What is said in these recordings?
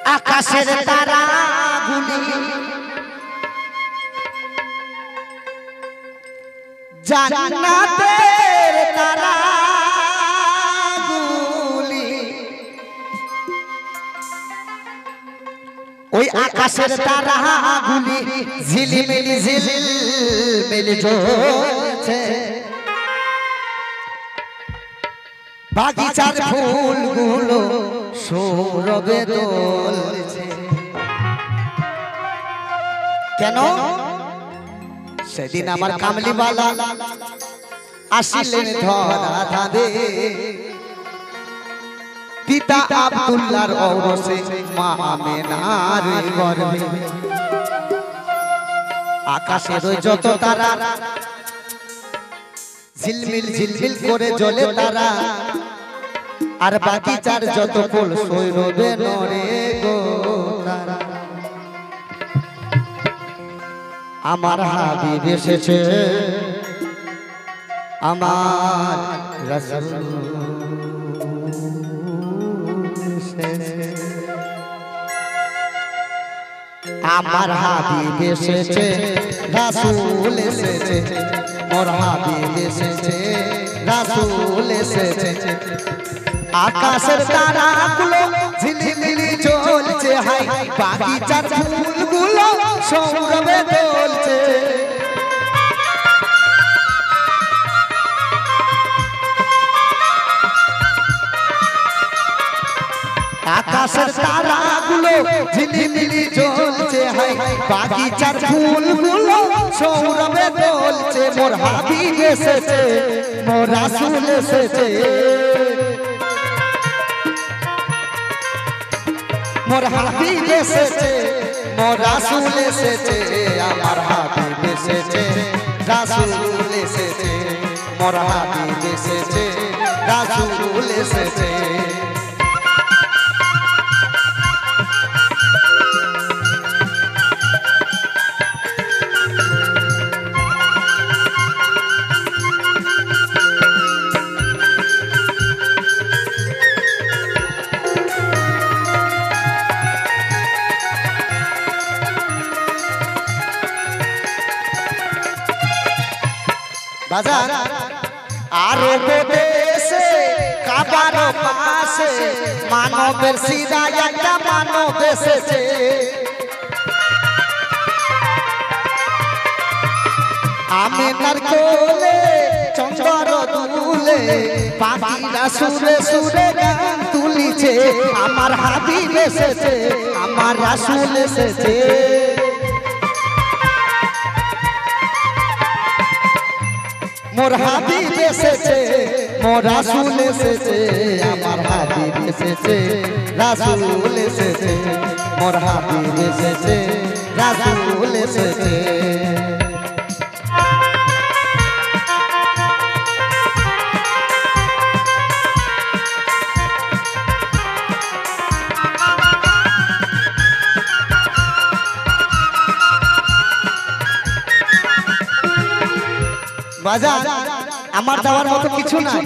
আকাশের তারা গুলি জান্নাতের তারা গুলি ওই আকাশের তারা গুলি ঝিলিমিলি ঝিলমিলি জ্বলছে বাগিচার ফুলগুলো সৌরভে দোলছে কেন সেদিন আমার কামলিওয়ালা আসিলেন ধরা ধাঁধে পিতা আব্দুল্লাহর ঔরসে মা আমেনার গর্ভে আকাশের ওই যত তারা ঝিলমিল ঝিলমিল করে জ্বলে তারা আর বাগিচার যত ফুল সৌরভে নড়ে গো তারা আমার হাবিব এসেছে আমার রাসূল আমার হাবিব এসেছে রাসূল এসেছে মোর হাবিব এসেছে রাসূল এসেছে আকাশের তারাগুলো ঝিলিমিলি জ্বলছে হাই বাগিচার ফুলগুলো সৌরভে দোলছে আকাশের তারাগুলো ঝিলিমিলি জ্বলছে হাই বাগিচার ফুলগুলো সৌরভে দোলছে মোর হাবিব এসেছে মোর রাসূল এসেছে মোর হাবিব এসেছে মোর রাসূল এসেছে আমার হাবিব এসেছে রাসূল এসেছে মোর হাবিব এসেছে রাসূল এসেছে বাজার আরব দেশে কাবার পাশে মানবের সিরা একটা মানব এসেছে আমিনার কোলে চন্দর দুলে পাখিরা সুরে সুরে গান তুলিছে আমার হাবিব এসেছে আমার রাসূল এসেছে মোর হাবিব এসেছে মোর রাসূল এসেছে আমার হাবিব এসেছে রাসূল এসেছে মোর হাবিব এসেছে রাসূল এসেছে বাজার আমার দেওয়ার মতো কিছু নাই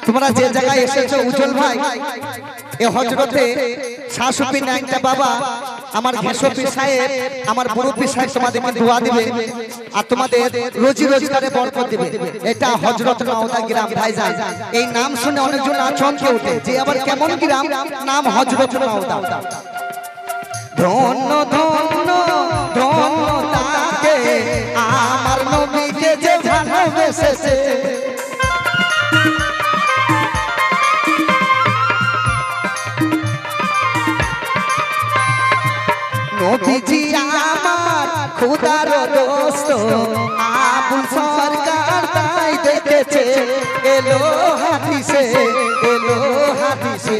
তোমরা যে জায়গায় এসেছো উজ্জ্বল ভাই এই হযরতে শাশুপি নাইনটা বাবা আমার ঘেষপি সাহেব আমার মুরব্বি সাহেব তোমাদেরকে দোয়া দিবে আর তোমাদের রোজি রোজগারে বরকত দিবে এটা হযরত মাওদা গ্রাম ভাইজান এই নাম শুনে অনেকজন আচমকে ওঠে যে আবার কেমন গ্রাম নাম হযরত মাওদা ধন্য ধন্য ধন্য তাকে আমার নবীকে যে ভালোবেসেছে নবীজি আমার খোদার দোস্ত আবুল সরকার তাই দেখেছে এলো হাদিসে এলো হাদিসে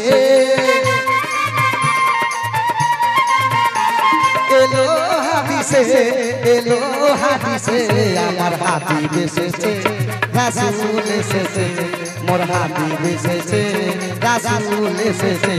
এলো হাদিসে এলো হাদিসে আমার হাবিব এসেছে রাসূল এসেছে মোর হাবিব এসেছে রাসূল এসেছে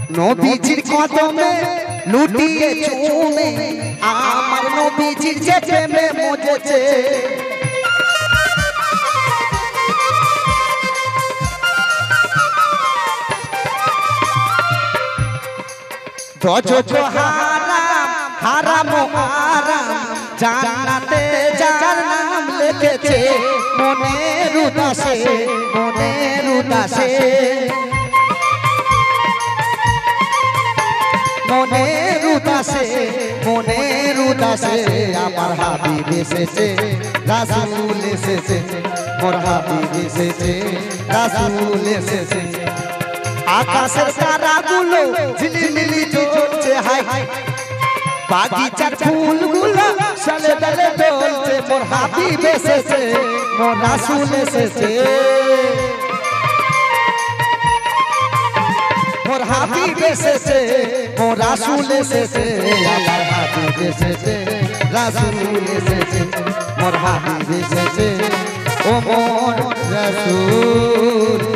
নবীজির কদমে লুটিয়ে চুমে আমার নবীজির যে প্রেমে মজেছে দোজখ হারাম হারাম হারাম জান্নাতে যার নাম লিখেছে মনের উদাসে মনের উদাসে মনের উদাসে মনের উদাসে আমার হাবিব এসেছে রাসূল এসেছে মোর হাবিব এসেছে রাসূল এসেছে আকাশের তারাগুলো ঝিলিমিলি জ্বলছে হাই বাগিচার ফুলগুলো সালে ডালে জ্বলছে মোর হাবিব এসেছে মোর রাসূল এসেছে মোর হাবিব এসেছে মোর রাসূল এসেছে আমার হাবিব এসেছে রাসূল এসেছে মোর হাবিব এসেছে ও মোর রাসূল